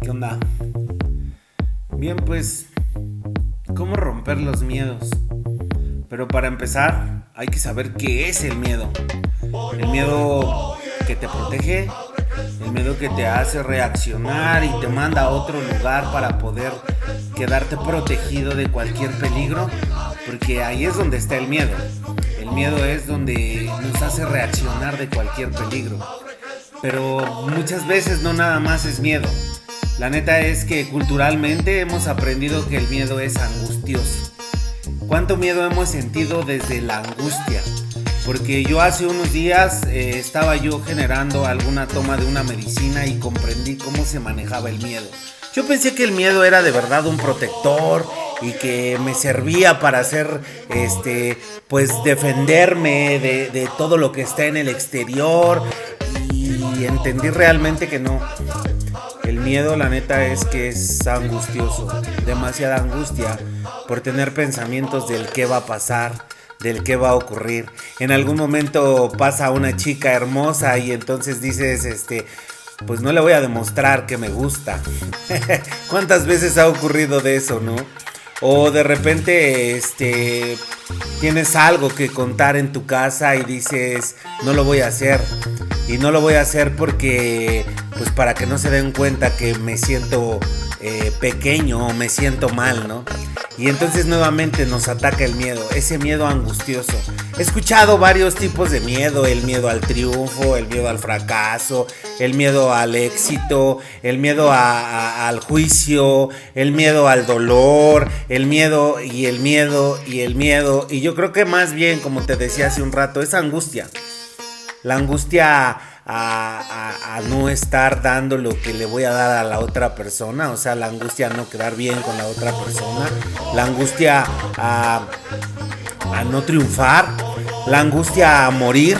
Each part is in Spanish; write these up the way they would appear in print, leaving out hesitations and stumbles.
¿Qué onda? Bien, pues, ¿cómo romper los miedos? Pero para empezar, hay que saber qué es el miedo. El miedo que te protege, el miedo que te hace reaccionar y te manda a otro lugar para poder quedarte protegido de cualquier peligro, porque ahí es donde está el miedo. El miedo es donde nos hace reaccionar de cualquier peligro. Pero muchas veces no nada más es miedo. La neta es que culturalmente hemos aprendido que el miedo es angustioso. ¿Cuánto miedo hemos sentido desde la angustia? Porque yo hace unos días estaba yo generando alguna toma de una medicina y comprendí cómo se manejaba el miedo. Yo pensé que el miedo era de verdad un protector y que me servía para hacer, pues defenderme de todo lo que está en el exterior, y entendí realmente que no. El miedo, la neta, es que es angustioso, demasiada angustia por tener pensamientos del qué va a pasar, del qué va a ocurrir. En algún momento pasa una chica hermosa y entonces dices, pues no le voy a demostrar que me gusta. ¿Cuántas veces ha ocurrido de eso, no? O de repente, tienes algo que contar en tu casa y dices, no lo voy a hacer. Y no lo voy a hacer porque, pues para que no se den cuenta que me siento pequeño o me siento mal, ¿no? Y entonces nuevamente nos ataca el miedo, ese miedo angustioso. He escuchado varios tipos de miedo: el miedo al triunfo, el miedo al fracaso, el miedo al éxito, el miedo al juicio, el miedo al dolor, el miedo y el miedo y el miedo. Y yo creo que más bien, como te decía hace un rato, es angustia. La angustia a no estar dando lo que le voy a dar a la otra persona. O sea, la angustia a no quedar bien con la otra persona. La angustia a no triunfar. La angustia a morir.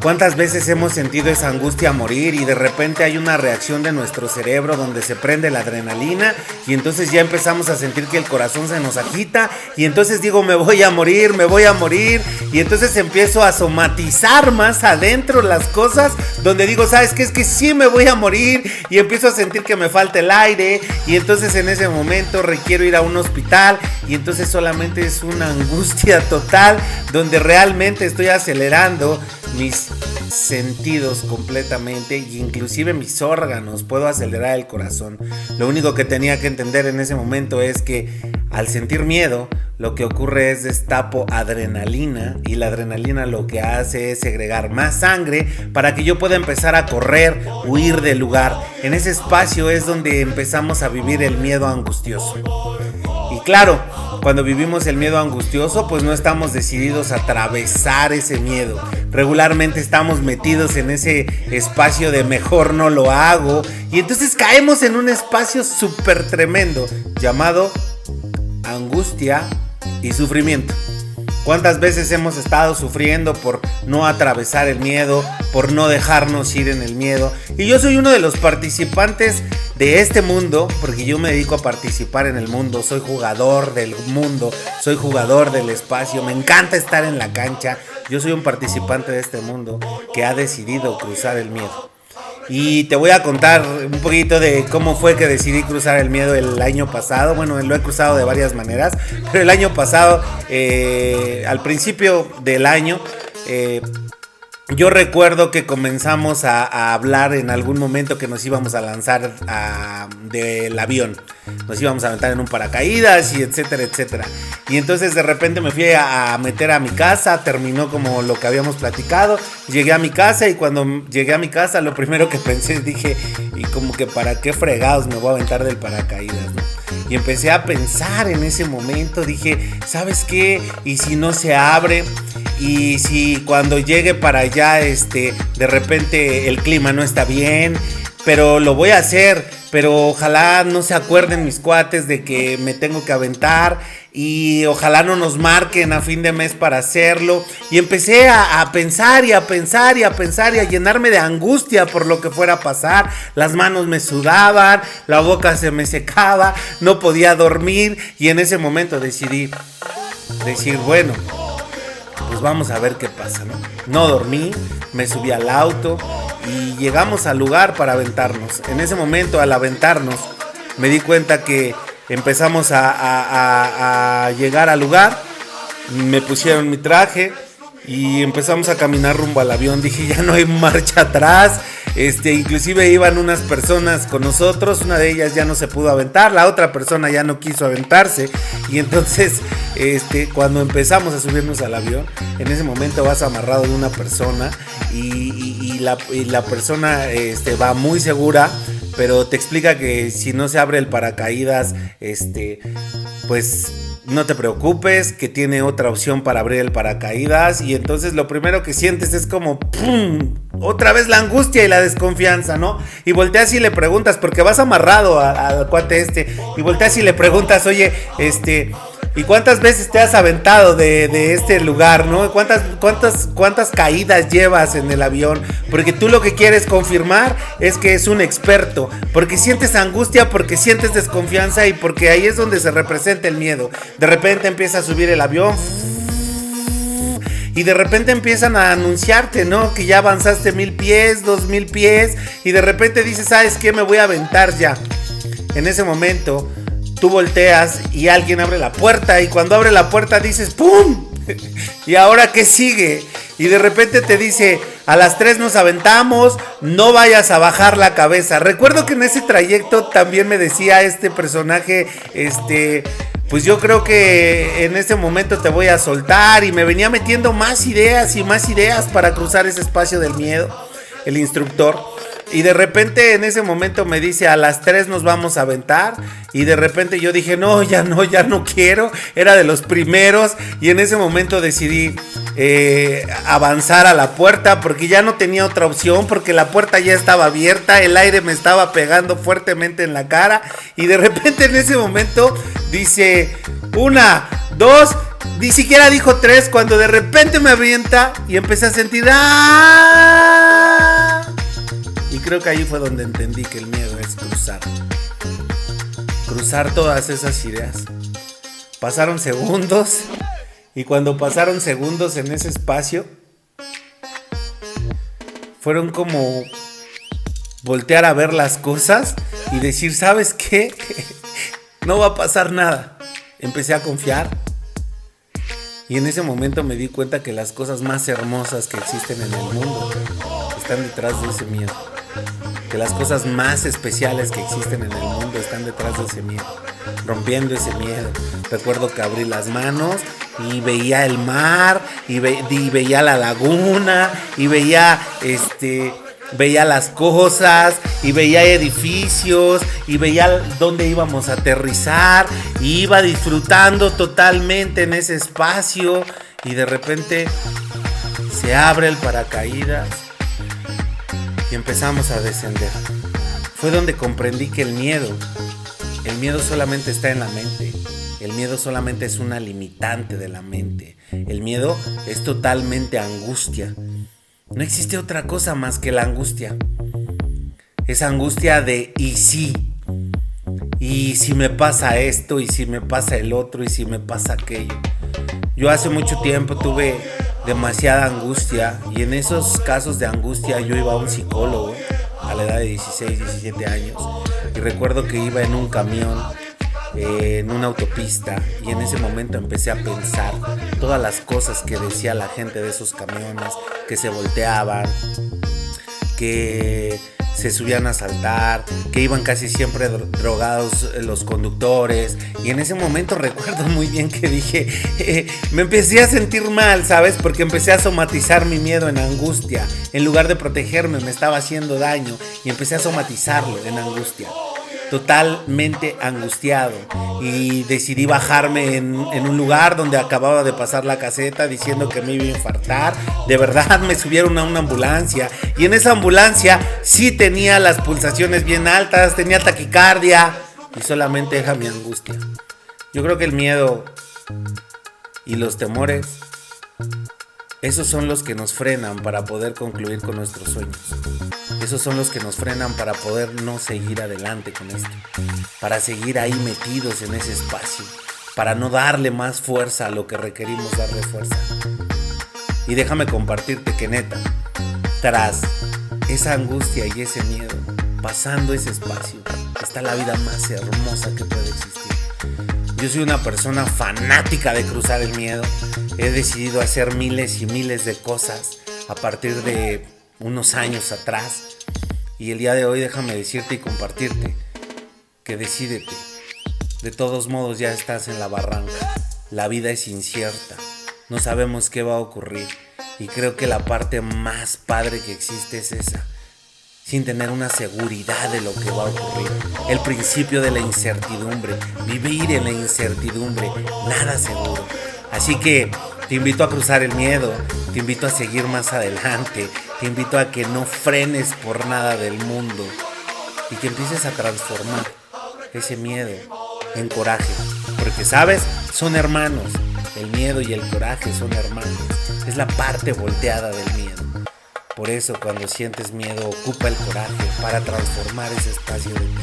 ¿Cuántas veces hemos sentido esa angustia a morir y de repente hay una reacción de nuestro cerebro donde se prende la adrenalina y entonces ya empezamos a sentir que el corazón se nos agita y entonces digo, me voy a morir y entonces empiezo a somatizar más adentro las cosas donde digo, ¿sabes qué? Es que sí me voy a morir y empiezo a sentir que me falta el aire y entonces en ese momento requiero ir a un hospital y entonces solamente es una angustia total donde realmente estoy acelerando mis sentidos completamente y inclusive mis órganos, puedo acelerar el corazón. Lo único que tenía que entender en ese momento es que al sentir miedo lo que ocurre es destapo adrenalina y la adrenalina lo que hace es segregar más sangre para que yo pueda empezar a correr, huir del lugar. En ese espacio es donde empezamos a vivir el miedo angustioso. Y claro, cuando vivimos el miedo angustioso, pues no estamos decididos a atravesar ese miedo. Regularmente estamos metidos en ese espacio de mejor no lo hago. Y entonces caemos en un espacio súper tremendo llamado angustia y sufrimiento. ¿Cuántas veces hemos estado sufriendo por no atravesar el miedo, por no dejarnos ir en el miedo? Y yo soy uno de los participantes de este mundo, porque yo me dedico a participar en el mundo, soy jugador del mundo, soy jugador del espacio, me encanta estar en la cancha. Yo soy un participante de este mundo que ha decidido cruzar el miedo. Y te voy a contar un poquito de cómo fue que decidí cruzar el miedo el año pasado. Bueno, lo he cruzado de varias maneras, pero el año pasado, al principio del año, yo recuerdo que comenzamos a hablar en algún momento que nos íbamos a lanzar del avión. Nos íbamos a aventar en un paracaídas y etcétera, etcétera. Y entonces de repente me fui a meter a mi casa, terminó como lo que habíamos platicado. Llegué a mi casa y cuando llegué a mi casa lo primero que pensé, dije, y como que para qué fregados me voy a aventar del paracaídas, ¿no? Y empecé a pensar en ese momento, dije, ¿sabes qué? ¿Y si no se abre? Y si cuando llegue para allá, de repente el clima no está bien, pero lo voy a hacer, pero ojalá no se acuerden mis cuates de que me tengo que aventar y ojalá no nos marquen a fin de mes para hacerlo. Y empecé a pensar y a pensar y a pensar y a llenarme de angustia por lo que fuera a pasar. Las manos me sudaban, la boca se me secaba, no podía dormir y en ese momento decidí decir, bueno, pues vamos a ver qué pasa, ¿no? No dormí, me subí al auto y llegamos al lugar para aventarnos. En ese momento, al aventarnos, me di cuenta que empezamos a llegar al lugar, me pusieron mi traje y empezamos a caminar rumbo al avión. Dije, ya no hay marcha atrás. Inclusive iban unas personas con nosotros, una de ellas ya no se pudo aventar, la otra persona ya no quiso aventarse, y entonces cuando empezamos a subirnos al avión, en ese momento vas amarrado de una persona y la persona va muy segura, pero te explica que si no se abre el paracaídas, pues no te preocupes, que tiene otra opción para abrir el paracaídas. Y entonces lo primero que sientes es como ¡pum! Otra vez la angustia y la desconfianza, ¿no? Y volteas y le preguntas, porque vas amarrado al cuate y volteas y le preguntas, oye, ¿y cuántas veces te has aventado de este lugar, no? ¿Cuántas caídas llevas en el avión? Porque tú lo que quieres confirmar es que es un experto, porque sientes angustia, porque sientes desconfianza y porque ahí es donde se representa el miedo. De repente empieza a subir el avión y de repente empiezan a anunciarte, ¿no? Que ya avanzaste 1000 pies, 2000 pies, y de repente dices, ¿sabes qué? Me voy a aventar ya. En ese momento tú volteas y alguien abre la puerta, y cuando abre la puerta dices ¡pum! ¿Y ahora qué sigue? Y de repente te dice, a las 3 nos aventamos, no vayas a bajar la cabeza. Recuerdo que en ese trayecto también me decía este personaje, pues yo creo que en este momento te voy a soltar, y me venía metiendo más ideas y más ideas para cruzar ese espacio del miedo, el instructor. Y de repente en ese momento me dice, a las 3 nos vamos a aventar. Y de repente yo dije, no quiero. Era de los primeros. Y en ese momento decidí avanzar a la puerta, porque ya no tenía otra opción, porque la puerta ya estaba abierta, el aire me estaba pegando fuertemente en la cara. Y de repente en ese momento dice, 1, 2, ni siquiera dijo 3, cuando de repente me avienta y empecé a sentir ¡ah! Y creo que ahí fue donde entendí que el miedo es cruzar todas esas ideas. Pasaron segundos, y cuando pasaron segundos en ese espacio, fueron como voltear a ver las cosas y decir, ¿sabes qué? No va a pasar nada. Empecé a confiar, y en ese momento me di cuenta que las cosas más hermosas que existen en el mundo están detrás de ese miedo. Que las cosas más especiales que existen en el mundo están detrás de ese miedo, rompiendo ese miedo. Recuerdo que abrí las manos y veía el mar, y veía la laguna, y veía las cosas, y veía edificios, y veía dónde íbamos a aterrizar, y iba disfrutando totalmente en ese espacio. Y de repente se abre el paracaídas y empezamos a descender. Fue donde comprendí que el miedo solamente está en la mente. El miedo solamente es una limitante de la mente. El miedo es totalmente angustia. No existe otra cosa más que la angustia. Esa angustia de ¿y si? ¿Y si me pasa esto? ¿Y si me pasa el otro? ¿Y si me pasa aquello? Yo hace mucho tiempo tuve demasiada angustia, y en esos casos de angustia yo iba a un psicólogo a la edad de 16, 17 años, y recuerdo que iba en un camión, en una autopista, y en ese momento empecé a pensar todas las cosas que decía la gente de esos camiones, que se volteaban, que se subían a asaltar, que iban casi siempre drogados los conductores. Y en ese momento recuerdo muy bien que dije, me empecé a sentir mal, ¿sabes? Porque empecé a somatizar mi miedo en angustia. En lugar de protegerme, me estaba haciendo daño, y empecé a somatizarlo en angustia. Totalmente angustiado, y decidí bajarme en un lugar donde acababa de pasar la caseta diciendo que me iba a infartar. De verdad me subieron a una ambulancia, y en esa ambulancia sí tenía las pulsaciones bien altas, tenía taquicardia, y solamente era mi angustia. Yo creo que el miedo y los temores, esos son los que nos frenan para poder concluir con nuestros sueños. Esos son los que nos frenan para poder no seguir adelante con esto, para seguir ahí metidos en ese espacio, para no darle más fuerza a lo que requerimos darle fuerza. Y déjame compartirte que neta, tras esa angustia y ese miedo, pasando ese espacio, está la vida más hermosa que puede existir. Yo soy una persona fanática de cruzar el miedo. He decidido hacer miles y miles de cosas a partir de unos años atrás. Y el día de hoy déjame decirte y compartirte que decídete. De todos modos ya estás en la barranca. La vida es incierta. No sabemos qué va a ocurrir. Y creo que la parte más padre que existe es esa. Sin tener una seguridad de lo que va a ocurrir. El principio de la incertidumbre. Vivir en la incertidumbre. Nada seguro. Así que te invito a cruzar el miedo. Te invito a seguir más adelante. Te invito a que no frenes por nada del mundo. Y que empieces a transformar ese miedo en coraje. Porque, ¿sabes? Son hermanos. El miedo y el coraje son hermanos. Es la parte volteada del miedo. Por eso cuando sientes miedo, ocupa el coraje para transformar ese espacio de ti.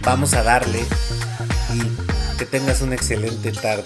Vamos a darle y que tengas una excelente tarde.